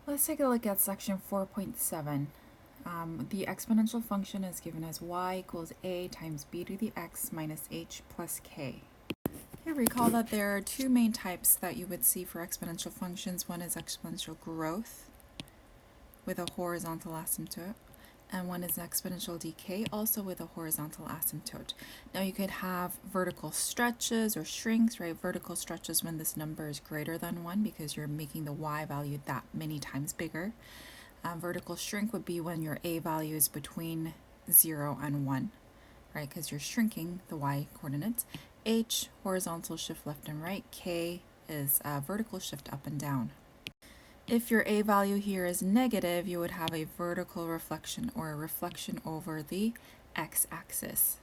Let's take a look at section 4.7. The exponential function is given as y equals a times b to the x minus h plus k. Okay, recall that there are two main types that you would see for exponential functions. One is exponential growth with a horizontal asymptote, and one is exponential decay, also with a horizontal asymptote. Now you could have vertical stretches or shrinks, right? Vertical stretches when this number is greater than 1 because you're making the y value that many times bigger. Vertical shrink would be when your a value is between 0 and 1, right? Because you're shrinking the y coordinates. H, horizontal shift left and right. K is vertical shift up and down. If your a value here is negative, you would have a vertical reflection or a reflection over the x-axis.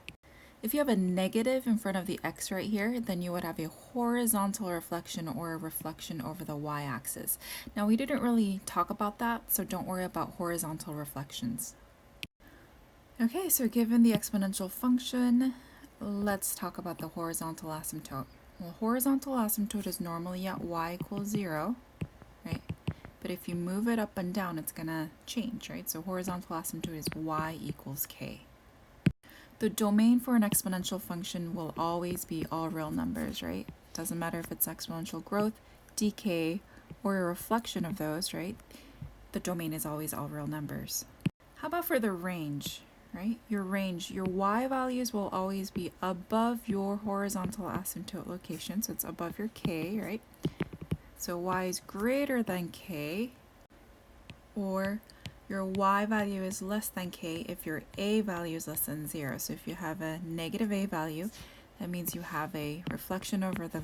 If you have a negative in front of the x right here, then you would have a horizontal reflection or a reflection over the y-axis. Now, we didn't really talk about that, so don't worry about horizontal reflections. Okay, so given the exponential function, let's talk about the horizontal asymptote. Well, horizontal asymptote is normally at y equals 0, right? But if you move it up and down, it's going to change, right? So horizontal asymptote is y equals k. The domain for an exponential function will always be all real numbers, right? Doesn't matter if it's exponential growth, decay, or a reflection of those, right? The domain is always all real numbers. How about for the range, right? Your range, your y values will always be above your horizontal asymptote location, so it's above your k, right? So y is greater than k, or your y value is less than k if your a value is less than 0. So if you have a negative a value, that means you have a reflection over the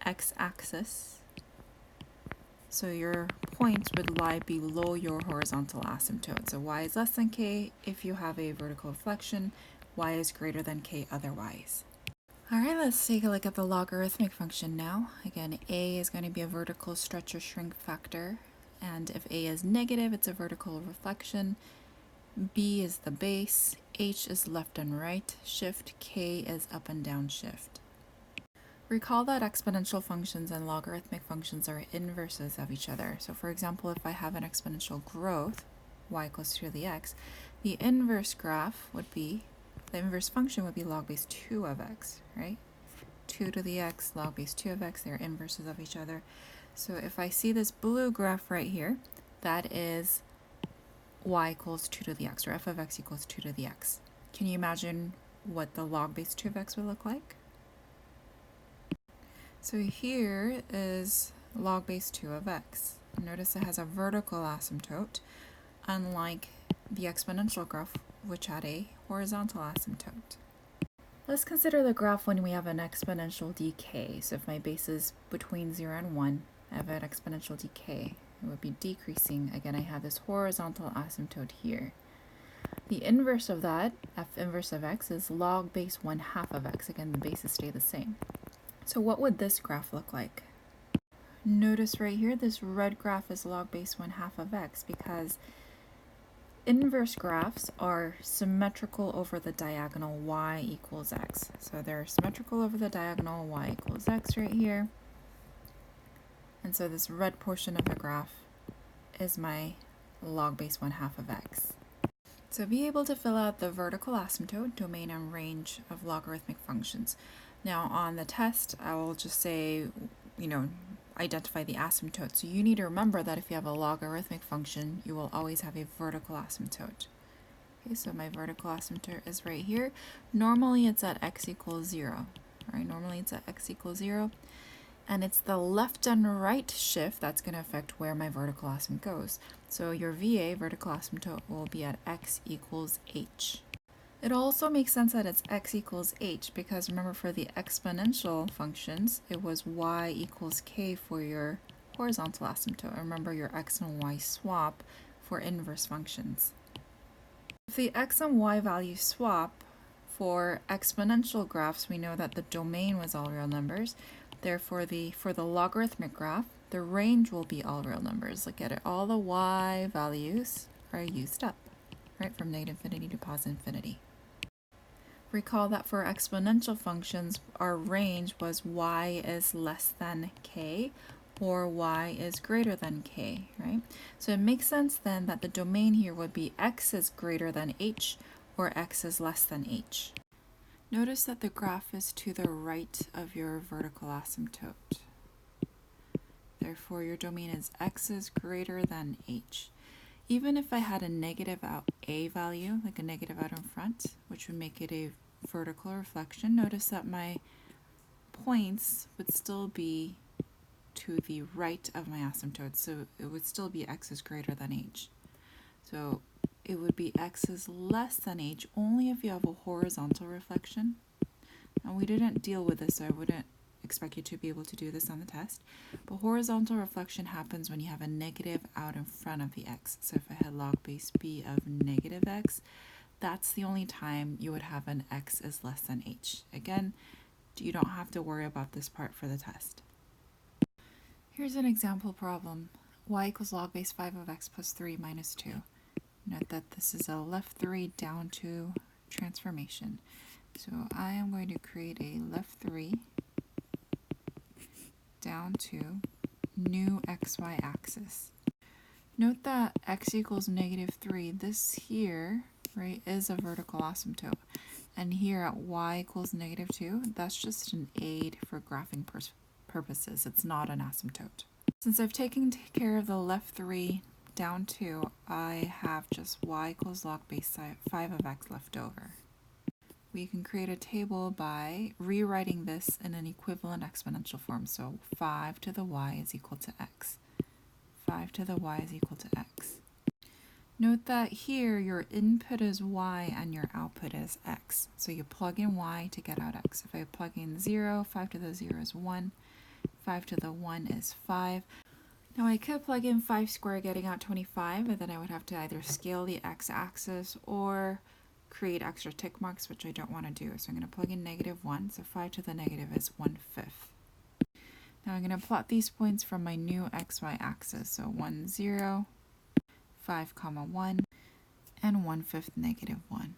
x-axis. So your points would lie below your horizontal asymptote. So y is less than k if you have a vertical reflection, y is greater than k otherwise. All right, let's take a look at the logarithmic function now. Again, a is going to be a vertical stretch or shrink factor. And if a is negative, it's a vertical reflection. B is the base, h is left and right shift, k is up and down shift. Recall that exponential functions and logarithmic functions are inverses of each other. So for example, if I have an exponential growth, y equals 2 to the x, the inverse graph would be, the inverse function would be log base 2 of x, right? 2 to the x, log base 2 of x, they're inverses of each other. So if I see this blue graph right here, that is y equals 2 to the x, or f of x equals 2 to the x. Can you imagine what the log base 2 of x would look like? So here is log base 2 of x. Notice it has a vertical asymptote, unlike the exponential graph, which had a horizontal asymptote. Let's consider the graph when we have an exponential decay. So if my base is between 0 and 1, I have an exponential decay. It would be decreasing. Again, I have this horizontal asymptote here. The inverse of that, f inverse of x, is log base 1/2 of x. Again, the bases stay the same. So what would this graph look like? Notice right here, this red graph is log base 1/2 of x because inverse graphs are symmetrical over the diagonal y equals x. So they're symmetrical over the diagonal y equals x right here. And so this red portion of the graph is my log base 1/2 of x. So be able to fill out the vertical asymptote, domain, and range of logarithmic functions. Now on the test, I will just say, identify the asymptote. So you need to remember that if you have a logarithmic function, you will always have a vertical asymptote. Okay, so my vertical asymptote is right here. Normally it's at x equals 0. All right, normally it's at x equals 0. And it's the left and right shift that's going to affect where my vertical asymptote goes. So your VA, vertical asymptote, will be at x equals h. It also makes sense that it's x equals h because remember for the exponential functions, it was y equals k for your horizontal asymptote. Remember your x and y swap for inverse functions. If the x and y values swap for exponential graphs, we know that the domain was all real numbers. Therefore, for the logarithmic graph, the range will be all real numbers. Look at it. All the y values are used up, right, from negative infinity to positive infinity. Recall that for exponential functions, our range was y is less than k, or y is greater than k, right? So it makes sense then that the domain here would be x is greater than h or x is less than h. Notice that the graph is to the right of your vertical asymptote. Therefore, your domain is x is greater than h. Even if I had a negative a value, like a negative out in front, which would make it a vertical reflection, notice that my points would still be to the right of my asymptote, so it would still be x is greater than h. So it would be x is less than h only if you have a horizontal reflection. And we didn't deal with this, so I wouldn't expect you to be able to do this on the test. But horizontal reflection happens when you have a negative out in front of the x. So if I had log base b of negative x, that's the only time you would have an x is less than h. Again, you don't have to worry about this part for the test. Here's an example problem. Y equals log base 5 of x plus 3 minus 2. Note that this is a left 3 down 2 transformation. So I am going to create a left 3 down 2 new xy axis. Note that x equals negative 3. This here, right, is a vertical asymptote. And here at y equals negative 2, that's just an aid for graphing purposes. It's not an asymptote. Since I've taken care of the left 3 down 2, I have just y equals log base 5 of x left over. We can create a table by rewriting this in an equivalent exponential form. So 5 to the y is equal to x. 5 to the y is equal to x. Note that here your input is y and your output is x. So you plug in y to get out x. If I plug in 0, 5 to the 0 is 1. 5 to the 1 is 5. Now I could plug in 5 squared getting out 25, and then I would have to either scale the x-axis or create extra tick marks, which I don't want to do. So I'm going to plug in negative 1. So 5 to the negative is 1/5. Now I'm going to plot these points from my new xy axis. So 1, 0, 5, 1, and 1/5 negative 1.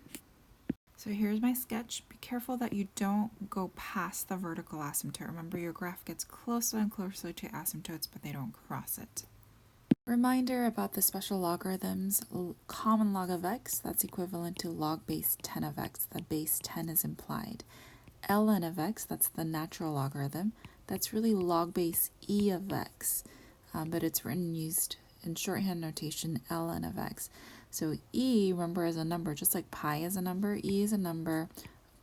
So here's my sketch. Be careful that you don't go past the vertical asymptote. Remember, your graph gets closer and closer to asymptotes, but they don't cross it. Reminder about the special logarithms. Common log of x, that's equivalent to log base 10 of x. The base 10 is implied. ln of x, that's the natural logarithm. That's really log base e of x, but it's used in shorthand notation ln of x. So e, remember, is a number, just like pi is a number. E is a number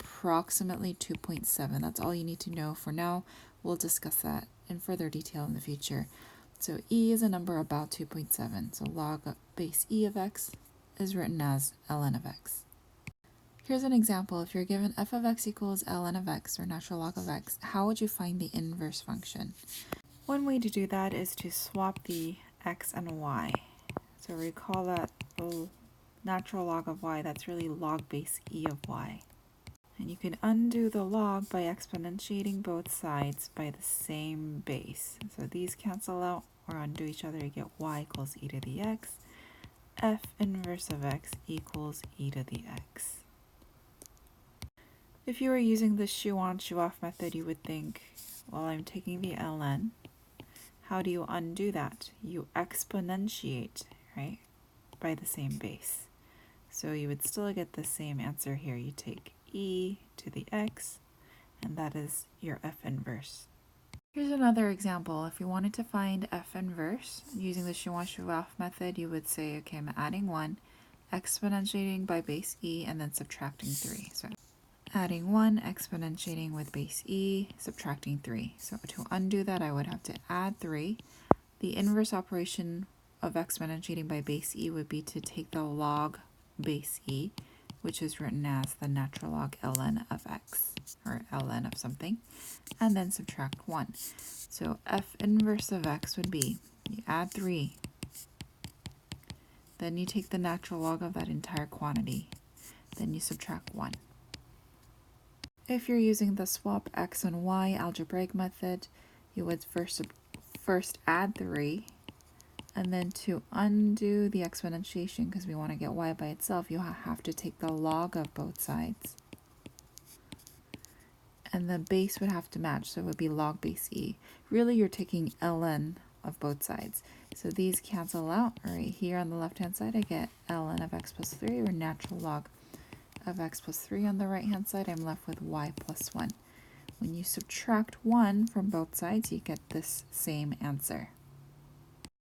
approximately 2.7. That's all you need to know for now. We'll discuss that in further detail in the future. So e is a number about 2.7. So log base e of x is written as ln of x. Here's an example. If you're given f of x equals ln of x, or natural log of x, how would you find the inverse function? One way to do that is to swap the x and y. So recall that the natural log of y, that's really log base e of y. And you can undo the log by exponentiating both sides by the same base. So these cancel out or undo each other. You get y equals e to the x. F inverse of x equals e to the x. If you were using the shoe on, shoe off method, you would think, well, I'm taking the ln. How do you undo that? You exponentiate, right, by the same base. So you would still get the same answer here. You take e to the x, and that is your f inverse. Here's another example. If you wanted to find f inverse using the shoe on, shoe off method, you would say, okay, I'm adding 1, exponentiating by base e, and then subtracting 3. So adding 1, exponentiating with base e, subtracting 3. So to undo that, I would have to add 3. The inverse operation of exponentiating by base e would be to take the log base e, which is written as the natural log ln of x, or ln of something, and then subtract 1. So f inverse of x would be, you add 3, then you take the natural log of that entire quantity, then you subtract 1. If you're using the swap x and y algebraic method, you would first add 3, and then to undo the exponentiation, because we want to get y by itself, you have to take the log of both sides. and the base would have to match, so it would be log base e. Really, you're taking ln of both sides. So these cancel out. Right here on the left-hand side, I get ln of x plus 3, or natural log of x plus 3. On the right-hand side, I'm left with y plus 1. When you subtract 1 from both sides, you get this same answer.